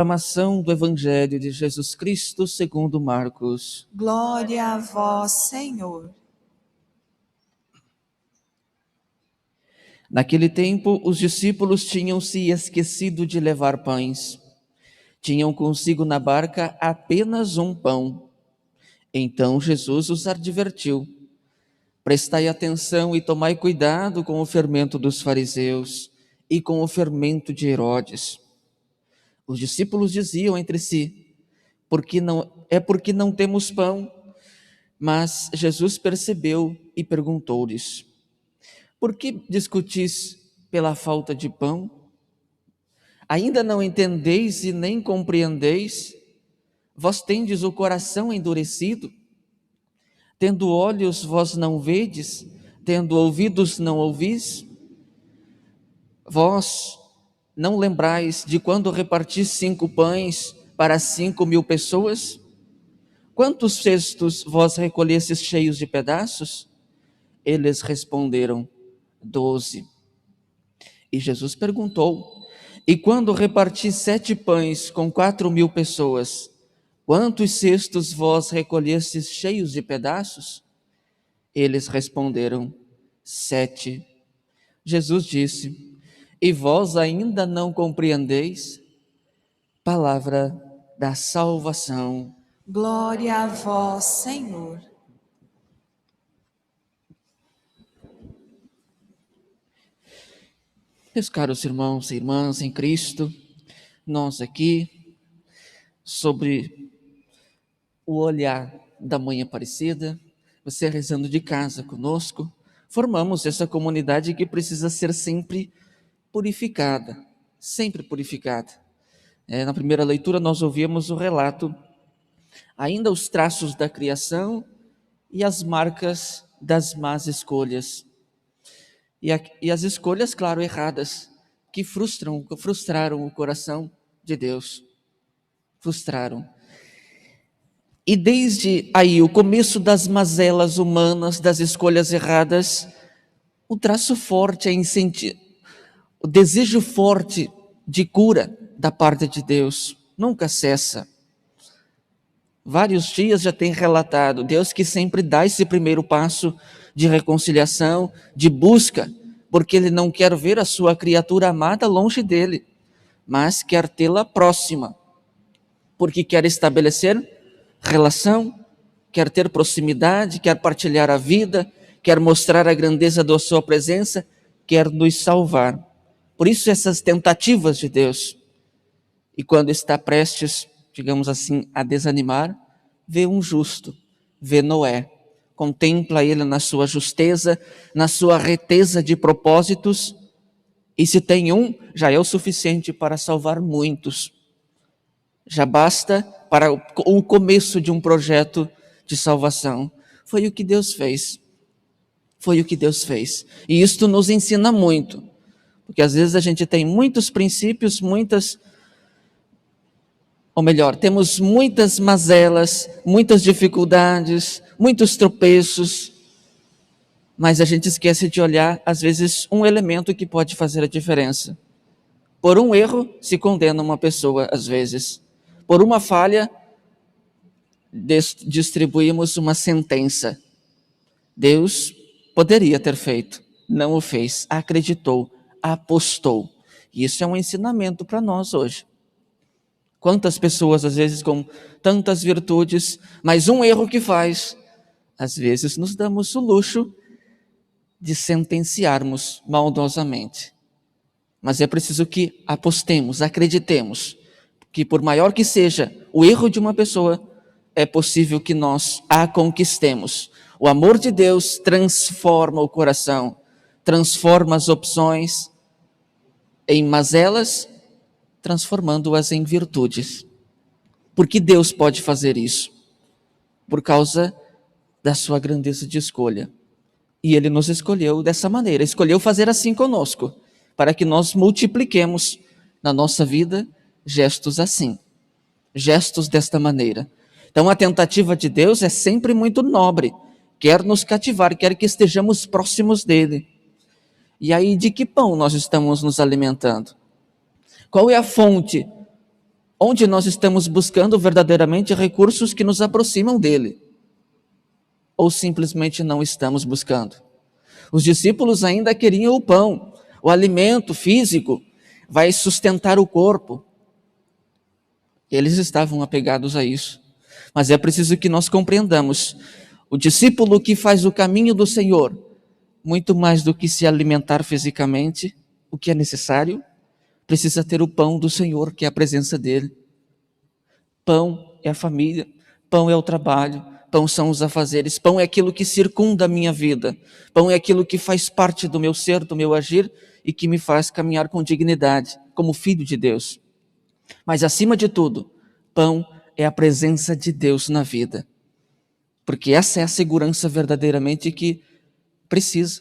Proclamação do Evangelho de Jesus Cristo segundo Marcos. Glória a vós, Senhor. Naquele tempo, os discípulos tinham se esquecido de levar pães. Tinham consigo na barca apenas um pão. Então Jesus os advertiu: prestai atenção e tomai cuidado com o fermento dos fariseus e com o fermento de Herodes. Os discípulos diziam entre si: porque não temos pão? Mas Jesus percebeu e perguntou-lhes: por que discutis pela falta de pão? Ainda não entendeis e nem compreendeis? Vós tendes o coração endurecido? Tendo olhos, vós não vedes? Tendo ouvidos, não ouvis? Vós não lembrais de quando reparti 5 pães para 5.000 pessoas? Quantos cestos vós recolhestes cheios de pedaços? Eles responderam: 12. E Jesus perguntou: e quando reparti 7 pães com 4.000 pessoas, quantos cestos vós recolhestes cheios de pedaços? Eles responderam: 7. Jesus disse: e vós ainda não compreendeis? Palavra da salvação. Glória a vós, Senhor. Meus caros irmãos e irmãs em Cristo, nós aqui, sobre o olhar da Mãe Aparecida, você rezando de casa conosco, formamos essa comunidade que precisa ser sempre purificada, sempre purificada. Na primeira leitura nós ouvimos o relato, ainda os traços da criação e as marcas das más escolhas. E as escolhas, claro, erradas, que frustraram o coração de Deus. Frustraram. E desde aí, o começo das mazelas humanas, das escolhas erradas, o traço forte o desejo forte de cura da parte de Deus nunca cessa. Vários dias já tem relatado, Deus que sempre dá esse primeiro passo de reconciliação, de busca, porque Ele não quer ver a sua criatura amada longe dele, mas quer tê-la próxima, porque quer estabelecer relação, quer ter proximidade, quer partilhar a vida, quer mostrar a grandeza da sua presença, quer nos salvar. Por isso essas tentativas de Deus. E quando está prestes, digamos assim, a desanimar, vê um justo, vê Noé, contempla ele na sua justeza, na sua reteza de propósitos, e se tem um, já é o suficiente para salvar muitos. Já basta para o começo de um projeto de salvação. Foi o que Deus fez. Foi o que Deus fez. E isto nos ensina muito, porque às vezes a gente tem muitos princípios, temos muitas mazelas, muitas dificuldades, muitos tropeços, mas a gente esquece de olhar, às vezes, um elemento que pode fazer a diferença. Por um erro, se condena uma pessoa, às vezes. Por uma falha, distribuímos uma sentença. Deus poderia ter feito, não o fez, acreditou, apostou. E isso é um ensinamento para nós hoje. Quantas pessoas, às vezes, com tantas virtudes, mas um erro que faz, às vezes nos damos o luxo de sentenciarmos maldosamente. Mas é preciso que apostemos, acreditemos, que por maior que seja o erro de uma pessoa, é possível que nós a conquistemos. O amor de Deus transforma o coração, transforma as opções em mazelas, transformando-as em virtudes. Porque Deus pode fazer isso? Por causa da sua grandeza de escolha. E Ele nos escolheu dessa maneira, escolheu fazer assim conosco, para que nós multipliquemos na nossa vida gestos assim, gestos desta maneira. Então a tentativa de Deus é sempre muito nobre, quer nos cativar, quer que estejamos próximos dele. E aí, de que pão nós estamos nos alimentando? Qual é a fonte onde nós estamos buscando verdadeiramente recursos que nos aproximam dele, ou simplesmente não estamos buscando. Os discípulos ainda queriam o pão, o alimento físico, vai sustentar o corpo. Eles estavam apegados a isso. Mas é preciso que nós compreendamos, o discípulo que faz o caminho do Senhor, muito mais do que se alimentar fisicamente, o que é necessário, precisa ter o pão do Senhor, que é a presença dele. Pão é a família, pão é o trabalho, pão são os afazeres, pão é aquilo que circunda a minha vida, pão é aquilo que faz parte do meu ser, do meu agir e que me faz caminhar com dignidade, como filho de Deus. Mas acima de tudo, pão é a presença de Deus na vida, porque essa é a segurança verdadeiramente que precisa.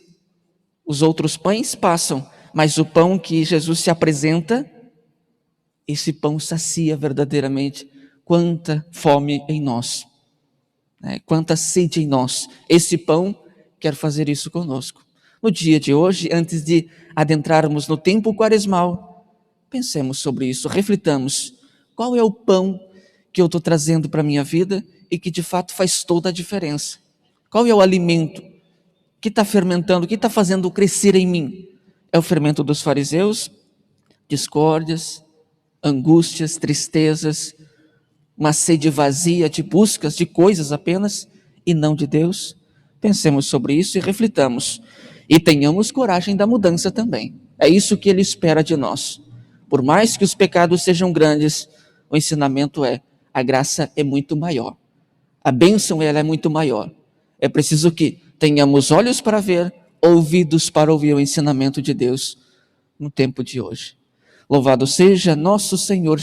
Os outros pães passam, mas o pão que Jesus se apresenta, esse pão sacia verdadeiramente quanta fome em nós, né? Quanta sede em nós. Esse pão quer fazer isso conosco. No dia de hoje, antes de adentrarmos no tempo quaresmal, pensemos sobre isso, reflitamos. Qual é o pão que eu estou trazendo para a minha vida e que de fato faz toda a diferença? Qual é o alimento que está fermentando, que está fazendo crescer em mim? É o fermento dos fariseus? Discórdias, angústias, tristezas, uma sede vazia de buscas de coisas apenas e não de Deus? Pensemos sobre isso e reflitamos. E tenhamos coragem da mudança também. É isso que Ele espera de nós. Por mais que os pecados sejam grandes, o ensinamento é: a graça é muito maior. A bênção ela é muito maior. É preciso que tenhamos olhos para ver, ouvidos para ouvir o ensinamento de Deus no tempo de hoje. Louvado seja nosso Senhor